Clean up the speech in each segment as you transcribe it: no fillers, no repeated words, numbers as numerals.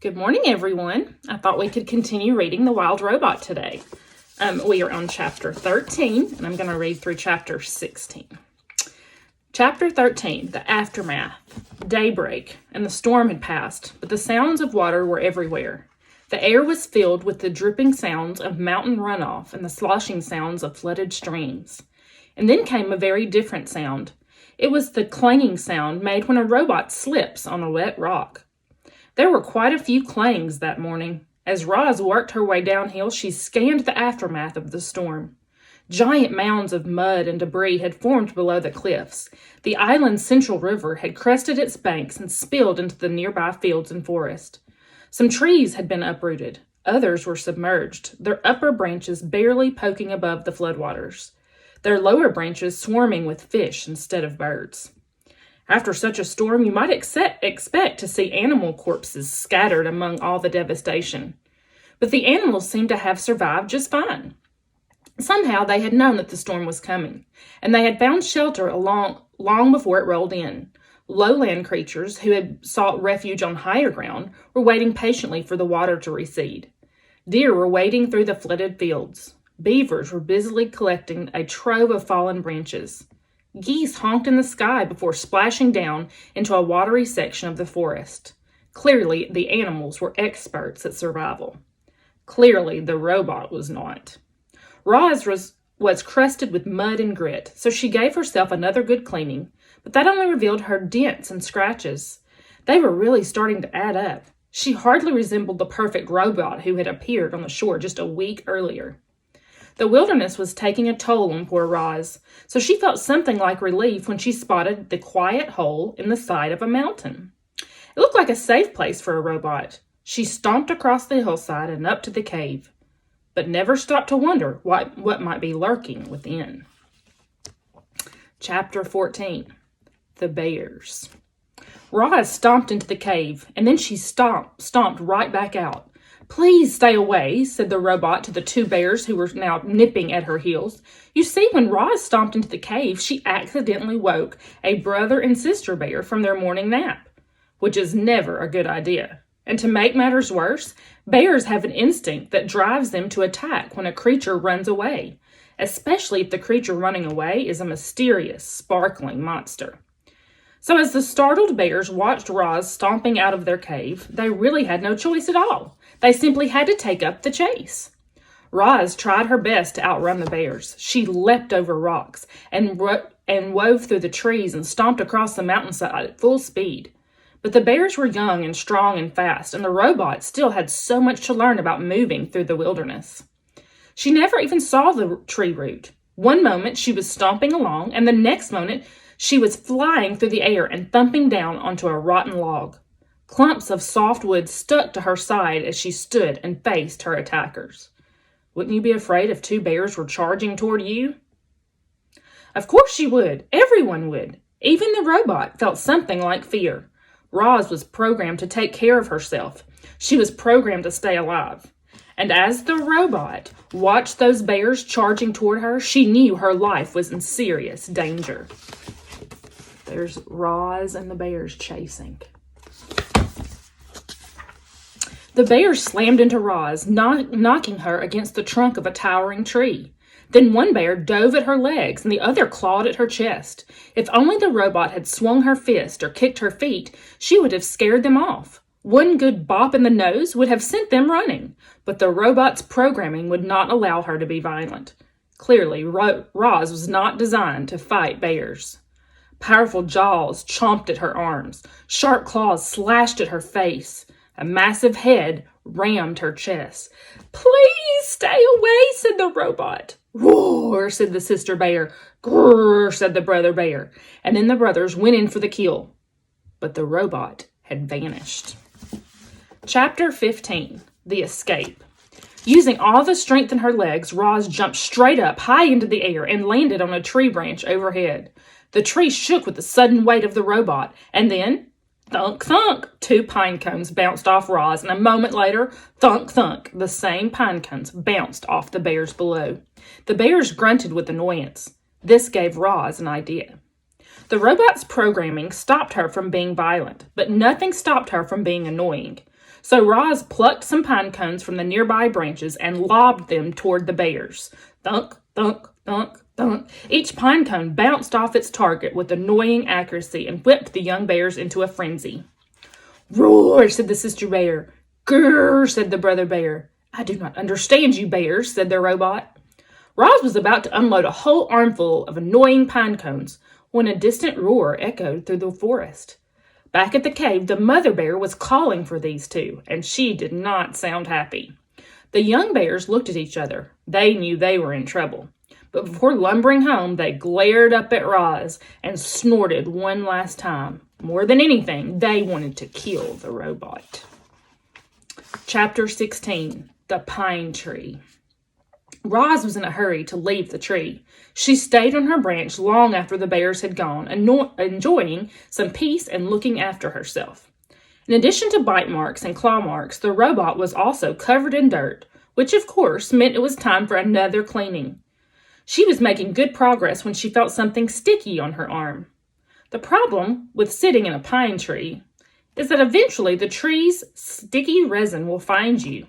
Good morning, everyone. I thought we could continue reading The Wild Robot today. We are on chapter 13, and I'm going to read through chapter 16. Chapter 13, The Aftermath. Daybreak, and the storm had passed, but the sounds of water were everywhere. The air was filled with the dripping sounds of mountain runoff and the sloshing sounds of flooded streams. And then came a very different sound. It was the clanging sound made when a robot slips on a wet rock. There were quite a few clangs that morning. As Roz worked her way downhill, she scanned the aftermath of the storm. Giant mounds of mud and debris had formed below the cliffs. The island's central river had crested its banks and spilled into the nearby fields and forest. Some trees had been uprooted. Others were submerged, their upper branches barely poking above the floodwaters, their lower branches swarming with fish instead of birds. After such a storm, you might expect to see animal corpses scattered among all the devastation. But the animals seemed to have survived just fine. Somehow they had known that the storm was coming, and they had found shelter long before it rolled in. Lowland creatures who had sought refuge on higher ground were waiting patiently for the water to recede. Deer were wading through the flooded fields. Beavers were busily collecting a trove of fallen branches. Geese honked in the sky before splashing down into a watery section of the forest. Clearly, the animals were experts at survival. Clearly, the robot was not. Roz was crusted with mud and grit, so she gave herself another good cleaning, but that only revealed her dents and scratches. They were really starting to add up. She hardly resembled the perfect robot who had appeared on the shore just a week earlier. The wilderness was taking a toll on poor Roz, so she felt something like relief when she spotted the quiet hole in the side of a mountain. It looked like a safe place for a robot. She stomped across the hillside and up to the cave, but never stopped to wonder what might be lurking within. Chapter 14, The Bears. Roz stomped into the cave, and then she stomped right back out. "Please stay away," said the robot to the two bears who were now nipping at her heels. You see, when Roz stomped into the cave, she accidentally woke a brother and sister bear from their morning nap, which is never a good idea. And to make matters worse, bears have an instinct that drives them to attack when a creature runs away, especially if the creature running away is a mysterious, sparkling monster. So as the startled bears watched Roz stomping out of their cave, they really had no choice at all. They simply had to take up the chase. Roz tried her best to outrun the bears. She leapt over rocks and wove through the trees and stomped across the mountainside at full speed. But the bears were young and strong and fast, and the robot still had so much to learn about moving through the wilderness. She never even saw the tree root. One moment she was stomping along, and the next moment she was flying through the air and thumping down onto a rotten log. Clumps of soft wood stuck to her side as she stood and faced her attackers. Wouldn't you be afraid if two bears were charging toward you? Of course you would. Everyone would. Even the robot felt something like fear. Roz was programmed to take care of herself. She was programmed to stay alive. And as the robot watched those bears charging toward her, she knew her life was in serious danger. There's Roz and the bears chasing. The bears slammed into Roz, knocking her against the trunk of a towering tree. Then one bear dove at her legs and the other clawed at her chest. If only the robot had swung her fist or kicked her feet, she would have scared them off. One good bop in the nose would have sent them running, but the robot's programming would not allow her to be violent. Clearly, Roz was not designed to fight bears. Powerful jaws chomped at her arms. Sharp claws slashed at her face. A massive head rammed her chest. "Please stay away," said the robot. "Roar," said the sister bear. "Grrr," said the brother bear. And then the brothers went in for the kill. But the robot had vanished. Chapter 15, The Escape. Using all the strength in her legs, Roz jumped straight up, high into the air, and landed on a tree branch overhead. The tree shook with the sudden weight of the robot, and then, thunk, thunk, two pine cones bounced off Roz, and a moment later, thunk, thunk, the same pine cones bounced off the bears below. The bears grunted with annoyance. This gave Roz an idea. The robot's programming stopped her from being violent, but nothing stopped her from being annoying. So Roz plucked some pine cones from the nearby branches and lobbed them toward the bears. Thunk, thunk, thunk, thunk. Each pine cone bounced off its target with annoying accuracy and whipped the young bears into a frenzy. Roar, said the sister bear. Grrr, said the brother bear. I do not understand you bears, said the robot. Roz was about to unload a whole armful of annoying pine cones when a distant roar echoed through the forest. Back at the cave, the mother bear was calling for these two, and she did not sound happy. The young bears looked at each other. They knew they were in trouble. But before lumbering home, they glared up at Roz and snorted one last time. More than anything, they wanted to kill the robot. Chapter 16, The Pine Tree. Roz was in a hurry to leave the tree. She stayed on her branch long after the bears had gone, enjoying some peace and looking after herself. In addition to bite marks and claw marks, the robot was also covered in dirt, which of course meant it was time for another cleaning. She was making good progress when she felt something sticky on her arm. The problem with sitting in a pine tree is that eventually the tree's sticky resin will find you.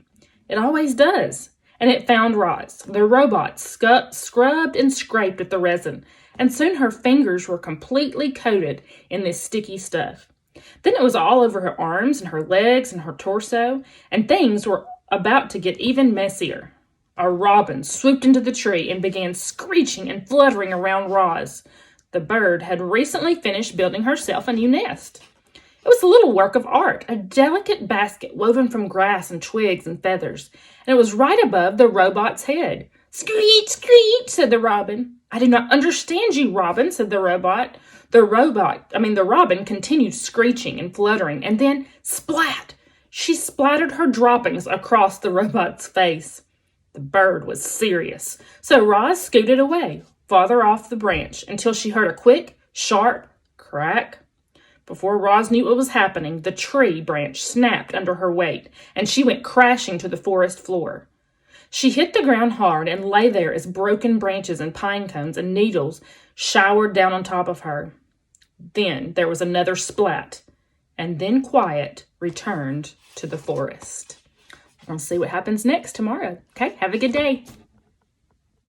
It always does. And it found Roz. The robot scrubbed and scraped at the resin, and soon her fingers were completely coated in this sticky stuff. Then it was all over her arms and her legs and her torso, and things were about to get even messier. A robin swooped into the tree and began screeching and fluttering around Roz. The bird had recently finished building herself a new nest. It was a little work of art, a delicate basket woven from grass and twigs and feathers, and it was right above the robot's head. Screech, screech, said the robin. I do not understand you, Robin, said the robot. The robin continued screeching and fluttering, and then, splat! She splattered her droppings across the robot's face. The bird was serious, so Roz scooted away, farther off the branch, until she heard a quick, sharp crack. Before Roz knew what was happening, the tree branch snapped under her weight, and she went crashing to the forest floor. She hit the ground hard and lay there as broken branches and pine cones and needles showered down on top of her. Then there was another splat, and then quiet returned to the forest. We'll see what happens next tomorrow. Okay, have a good day.